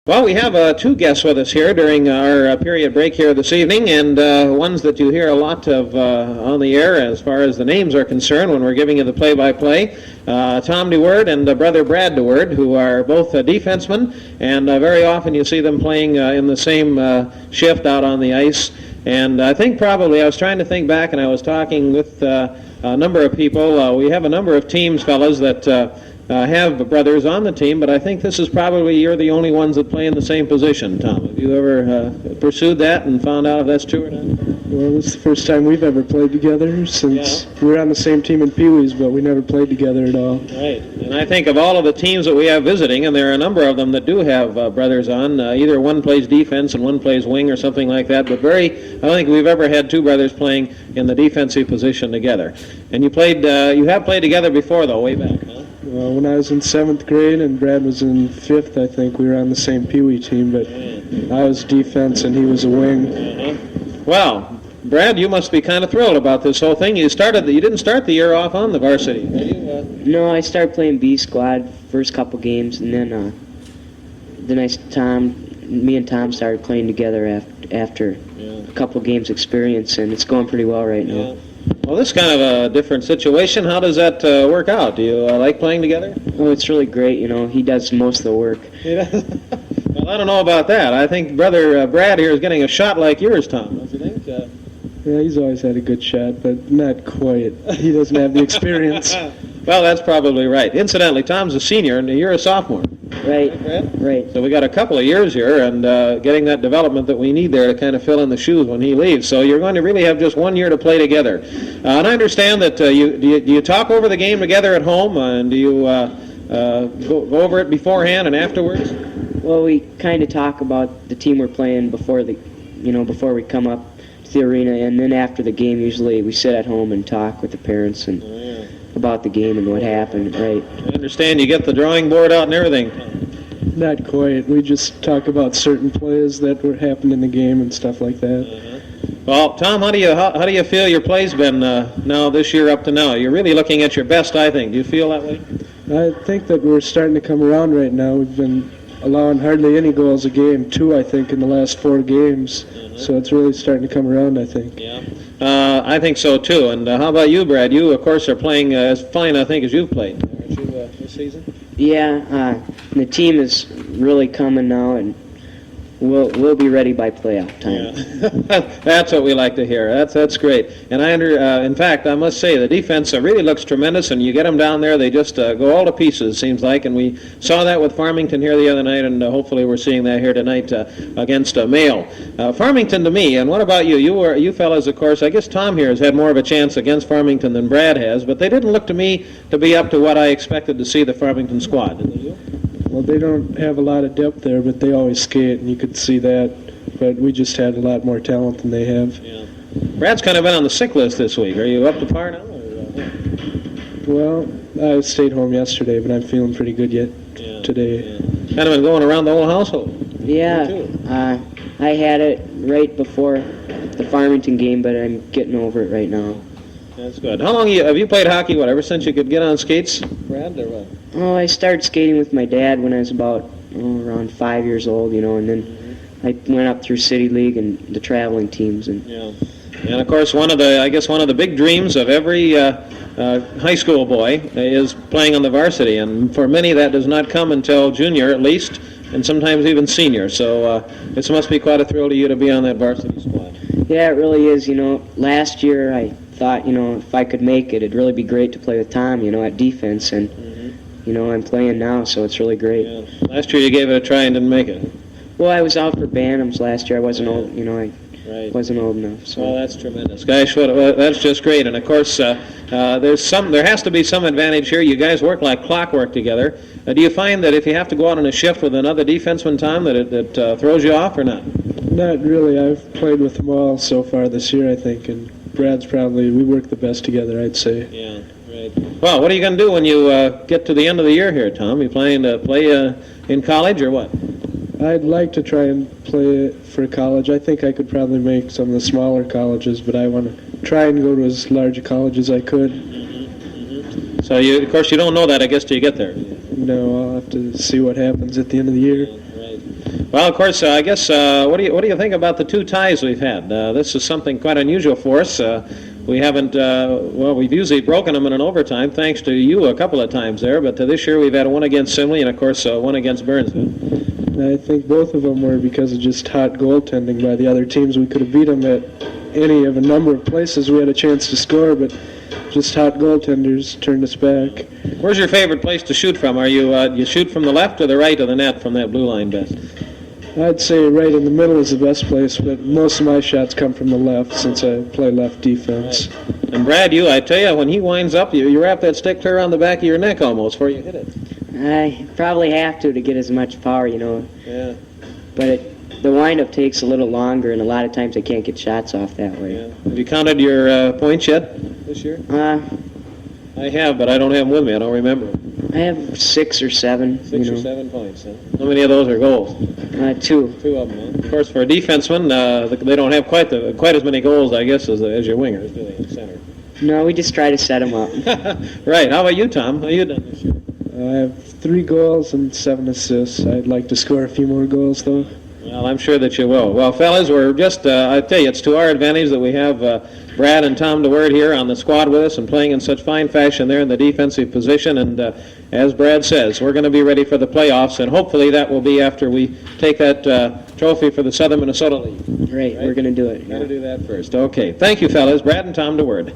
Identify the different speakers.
Speaker 1: Well, we have two guests with us here during our period break here this evening, and ones that you hear a lot of on the air as far as the names are concerned when we're giving you the play-by-play. Tom DeWord and brother Brad DeWord, who are both defensemen, and very often you see them playing in the same shift out on the ice. And I think probably, I was trying to think back, and I was talking with a number of people. We have a number of teams, fellas, that have brothers on the team, but I think this is probably, you're the only ones that play in the same position, Tom. Have you ever pursued that and found out if that's true or not?
Speaker 2: Well, this is the first time we've ever played together since we're on the same team in Pee Wee's, but we never played together at all.
Speaker 1: Right. And I think of all of the teams that we have visiting, and there are a number of them that do have brothers on, either one plays defense and one plays wing or something like that, but I don't think we've ever had two brothers playing in the defensive position together. And you have played together before, though, way back, huh?
Speaker 2: Well, when I was in 7th grade and Brad was in 5th, I think, we were on the same Pee Wee team, but I was defense and he was a wing.
Speaker 1: Well, Brad, you must be kind of thrilled about this whole thing. You didn't start the year off on the varsity, did you?
Speaker 3: No, I started playing B squad first couple games, and then me and Tom started playing together after a couple games experience, and it's going pretty well right now.
Speaker 1: Yeah. Well, this is kind of a different situation. How does that work out? Do you like playing together?
Speaker 3: Oh, it's really great. You know, he does most of the work.
Speaker 1: Well, I don't know about that. I think brother Brad here is getting a shot like yours, Tom. Don't you think?
Speaker 2: Yeah, he's always had a good shot, but not quite. He doesn't have the experience.
Speaker 1: Well, that's probably right. Incidentally, Tom's a senior, and you're a sophomore.
Speaker 3: Right.
Speaker 1: So we got a couple of years here, and getting that development that we need there to kind of fill in the shoes when he leaves. So you're going to really have just 1 year to play together. And I understand that do you talk over the game together at home, and do you go over it beforehand and afterwards?
Speaker 3: Well, we kind of talk about the team we're playing before we come up to the arena, and then after the game, usually we sit at home and talk with the parents and about the game and what happened. Right.
Speaker 1: I understand you get the drawing board out and everything.
Speaker 2: Not quite. We just talk about certain plays that were happening in the game and stuff like that.
Speaker 1: Well, Tom, how do you feel your play's been now this year up to now? You're really looking at your best, I think. Do you feel that way?
Speaker 2: I think that we're starting to come around right now. We've been allowing hardly any goals a game, 2, I think, in the last 4 games. So it's really starting to come around, I think.
Speaker 1: Yeah, I think so too. And how about you, Brad? You, of course, are playing as fine, I think, as you've played, aren't you, this season?
Speaker 3: Yeah, the team is really coming now, and we'll be ready by playoff time.
Speaker 1: Yeah. That's what we like to hear. That's great. And in fact, I must say the defense really looks tremendous. And you get them down there, they just go all to pieces. Seems like, and we saw that with Farmington here the other night, and hopefully we're seeing that here tonight against Mayo. Farmington to me. And what about you? You fellas, of course. I guess Tom here has had more of a chance against Farmington than Brad has, but they didn't look to me to be up to what I expected to see the Farmington squad. Did they?
Speaker 2: Well, they don't have a lot of depth there, but they always skate, and you could see that. But we just had a lot more talent than they have.
Speaker 1: Yeah. Brad's kind of been on the sick list this week. Are you up to par now?
Speaker 2: Well, I stayed home yesterday, but I'm feeling pretty good today.
Speaker 1: Yeah. Kind of been going around the whole household.
Speaker 3: Yeah, I had it right before the Farmington game, but I'm getting over it right now.
Speaker 1: That's good. How long have you played hockey, ever since you could get on skates, Brad, or what?
Speaker 3: Oh, I started skating with my dad when I was about around 5 years old, and then I went up through City League and the traveling teams. And
Speaker 1: of course, one of the big dreams of every high school boy is playing on the varsity, and for many that does not come until junior at least, and sometimes even senior. So this must be quite a thrill to you to be on that varsity squad.
Speaker 3: Yeah, it really is. Last year I thought, if I could make it, it'd really be great to play with Tom, at defense, and I'm playing now, so it's really great.
Speaker 1: Yeah. Last year you gave it a try and didn't make it.
Speaker 3: Well, I was out for Bantams last year. I wasn't old, wasn't old enough. So.
Speaker 1: Well, that's tremendous, guys. That's just great. And of course, there has to be some advantage here. You guys work like clockwork together. Do you find that if you have to go out on a shift with another defenseman, Tom, that it throws you off or not?
Speaker 2: Not really. I've played with them all so far this year, I think, and Brad's we work the best together, I'd say.
Speaker 1: Yeah, right. Well, what are you going to do when you get to the end of the year here, Tom? You planning to play in college or what?
Speaker 2: I'd like to try and play for college. I think I could probably make some of the smaller colleges, but I want to try and go to as large a college as I could.
Speaker 1: So, of course, you don't know that, I guess, till you get there.
Speaker 2: No, I'll have to see what happens at the end of the year.
Speaker 1: Right. Well, of course, I guess, what do you think about the 2 ties we've had? This is something quite unusual for us. We haven't, we've usually broken them in an overtime, thanks to you a couple of times there, but this year we've had one against Simley and, of course, one against Burnsville.
Speaker 2: I think both of them were because of just hot goaltending by the other teams. We could have beat them at any of a number of places we had a chance to score, but just hot goaltenders turned us back.
Speaker 1: Where's your favorite place to shoot from? Are you shoot from the left or the right of the net from that blue line best?
Speaker 2: I'd say right in the middle is the best place, but most of my shots come from the left since I play left defense.
Speaker 1: Right. And Brad, I tell you, when he winds up, you wrap that stick clear around the back of your neck almost before you hit it.
Speaker 3: I probably have to get as much power,
Speaker 1: Yeah.
Speaker 3: But the windup takes a little longer, and a lot of times I can't get shots off that way.
Speaker 1: Yeah. Have you counted your points yet this year? I have, but I don't have them with me. I don't remember.
Speaker 3: I have 6 or 7.
Speaker 1: 6 or 7 points. Huh? How many of those are goals?
Speaker 3: 2.
Speaker 1: 2 of them. Huh? Of course, for a defenseman, they don't have quite as many goals, I guess, as your wingers, do they, in center?
Speaker 3: No, we just try to set them up.
Speaker 1: Right. How about you, Tom? How you done this year?
Speaker 2: I have 3 goals and 7 assists. I'd like to score a few more goals, though.
Speaker 1: Well, I'm sure that you will. Well, fellas, we're just, I tell you, it's to our advantage that we have Brad and Tom DeWord here on the squad with us and playing in such fine fashion there in the defensive position. And as Brad says, we're going to be ready for the playoffs, and hopefully that will be after we take that trophy for the Southern Minnesota League.
Speaker 3: Right, we're going to do it.
Speaker 1: Got to do that first. Okay. Thank you, fellas. Brad and Tom DeWord.